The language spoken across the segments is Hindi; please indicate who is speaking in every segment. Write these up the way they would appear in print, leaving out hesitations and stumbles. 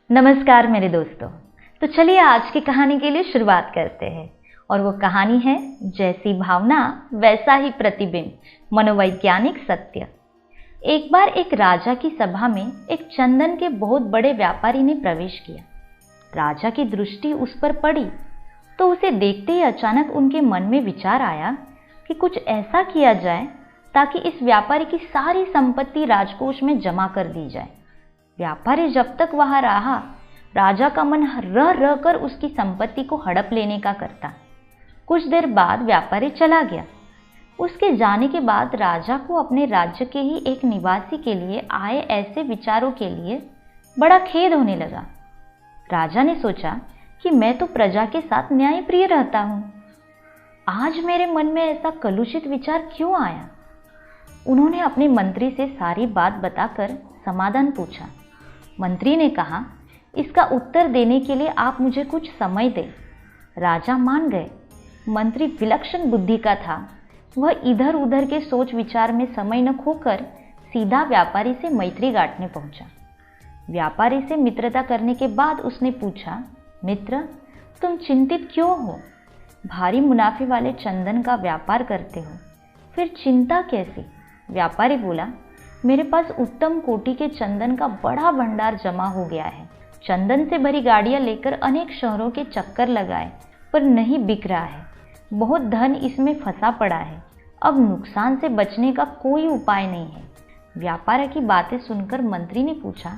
Speaker 1: नमस्कार मेरे दोस्तों। तो चलिए आज की कहानी के लिए शुरुआत करते हैं और वो कहानी है जैसी भावना वैसा ही प्रतिबिंब, मनोवैज्ञानिक सत्य। एक बार एक राजा की सभा में एक चंदन के बहुत बड़े व्यापारी ने प्रवेश किया। राजा की दृष्टि उस पर पड़ी तो उसे देखते ही अचानक उनके मन में विचार आया कि कुछ ऐसा किया जाए ताकि इस व्यापारी की सारी संपत्ति राजकोष में जमा कर दी जाए। व्यापारी जब तक वहां रहा, राजा का मन रह रह कर उसकी संपत्ति को हड़प लेने का करता। कुछ देर बाद व्यापारी चला गया। उसके जाने के बाद राजा को अपने राज्य के ही एक निवासी के लिए आए ऐसे विचारों के लिए बड़ा खेद होने लगा। राजा ने सोचा कि मैं तो प्रजा के साथ न्यायप्रिय रहता हूं, आज मेरे मन में ऐसा कलुषित विचार क्यों आया। उन्होंने अपने मंत्री से सारी बात बताकर समाधान पूछा। मंत्री ने कहा, इसका उत्तर देने के लिए आप मुझे कुछ समय दें। राजा मान गए। मंत्री विलक्षण बुद्धि का था। वह इधर उधर के सोच विचार में समय न खोकर सीधा व्यापारी से मैत्री गांठने पहुंचा। व्यापारी से मित्रता करने के बाद उसने पूछा, मित्र, तुम चिंतित क्यों हो? भारी मुनाफे वाले चंदन का व्यापार करते हो, फिर चिंता कैसी? व्यापारी बोला, मेरे पास उत्तम कोटि के चंदन का बड़ा भंडार जमा हो गया है। चंदन से भरी गाड़ियां लेकर अनेक शहरों के चक्कर लगाए पर नहीं बिक रहा है। बहुत धन इसमें फंसा पड़ा है। अब नुकसान से बचने का कोई उपाय नहीं है। व्यापारी की बातें सुनकर मंत्री ने पूछा,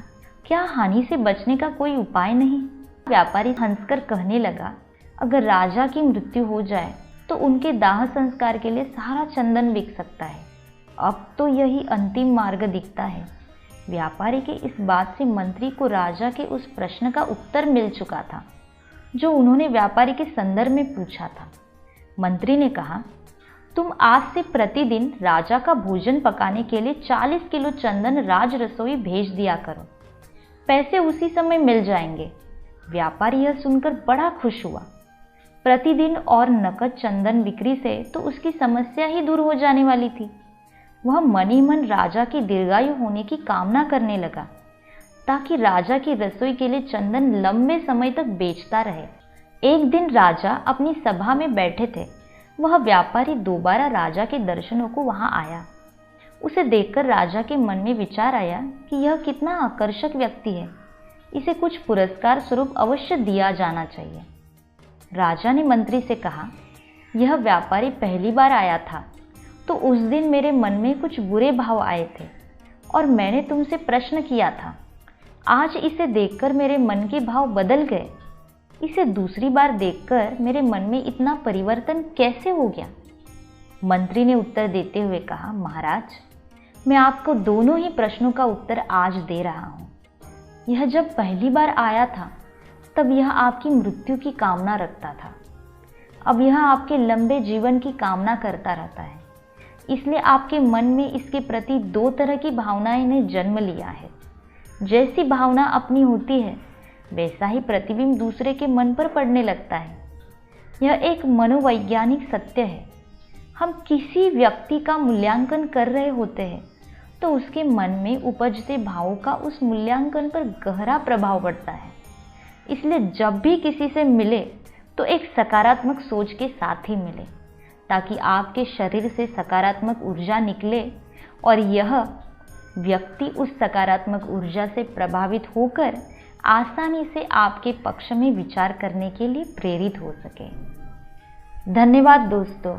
Speaker 1: क्या हानि से बचने का कोई उपाय नहीं? व्यापारी हंसकर कहने लगा, अगर राजा की मृत्यु हो जाए तो उनके दाह संस्कार के लिए सारा चंदन बिक सकता है। अब तो यही अंतिम मार्ग दिखता है। व्यापारी के इस बात से मंत्री को राजा के उस प्रश्न का उत्तर मिल चुका था जो उन्होंने व्यापारी के संदर्भ में पूछा था। मंत्री ने कहा, तुम आज से प्रतिदिन राजा का भोजन पकाने के लिए 40 किलो चंदन राज रसोई भेज दिया करो। पैसे उसी समय मिल जाएंगे। व्यापारी यह सुनकर बड़ा खुश हुआ। प्रतिदिन और नकद चंदन बिक्री से तो उसकी समस्या ही दूर हो जाने वाली थी। वह मन ही मन राजा की दीर्घायु होने की कामना करने लगा ताकि राजा की रसोई के लिए चंदन लंबे समय तक बेचता रहे। एक दिन राजा अपनी सभा में बैठे थे। वह व्यापारी दोबारा राजा के दर्शनों को वहां आया। उसे देखकर राजा के मन में विचार आया कि यह कितना आकर्षक व्यक्ति है, इसे कुछ पुरस्कार स्वरूप अवश्य दिया जाना चाहिए। राजा ने मंत्री से कहा, यह व्यापारी पहली बार आया था तो उस दिन मेरे मन में कुछ बुरे भाव आए थे और मैंने तुमसे प्रश्न किया था। आज इसे देखकर मेरे मन के भाव बदल गए। इसे दूसरी बार देखकर मेरे मन में इतना परिवर्तन कैसे हो गया? मंत्री ने उत्तर देते हुए कहा, महाराज, मैं आपको दोनों ही प्रश्नों का उत्तर आज दे रहा हूँ। यह जब पहली बार आया था तब यह आपकी मृत्यु की कामना रखता था। अब यह आपके लंबे जीवन की कामना करता रहता है। इसलिए आपके मन में इसके प्रति दो तरह की भावनाएं ने जन्म लिया है। जैसी भावना अपनी होती है वैसा ही प्रतिबिंब दूसरे के मन पर पड़ने लगता है। यह एक मनोवैज्ञानिक सत्य है। हम किसी व्यक्ति का मूल्यांकन कर रहे होते हैं तो उसके मन में उपजते भावों का उस मूल्यांकन पर गहरा प्रभाव पड़ता है। इसलिए जब भी किसी से मिले तो एक सकारात्मक सोच के साथ ही मिले ताकि आपके शरीर से सकारात्मक ऊर्जा निकले और यह व्यक्ति उस सकारात्मक ऊर्जा से प्रभावित होकर आसानी से आपके पक्ष में विचार करने के लिए प्रेरित हो सके। धन्यवाद दोस्तों।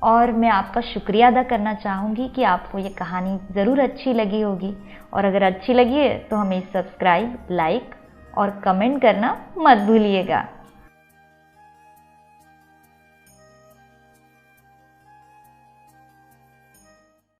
Speaker 1: और मैं आपका शुक्रिया अदा करना चाहूँगी कि आपको ये कहानी ज़रूर अच्छी लगी होगी और अगर अच्छी लगी है तो हमें सब्सक्राइब, लाइक और कमेंट करना मत भूलिएगा।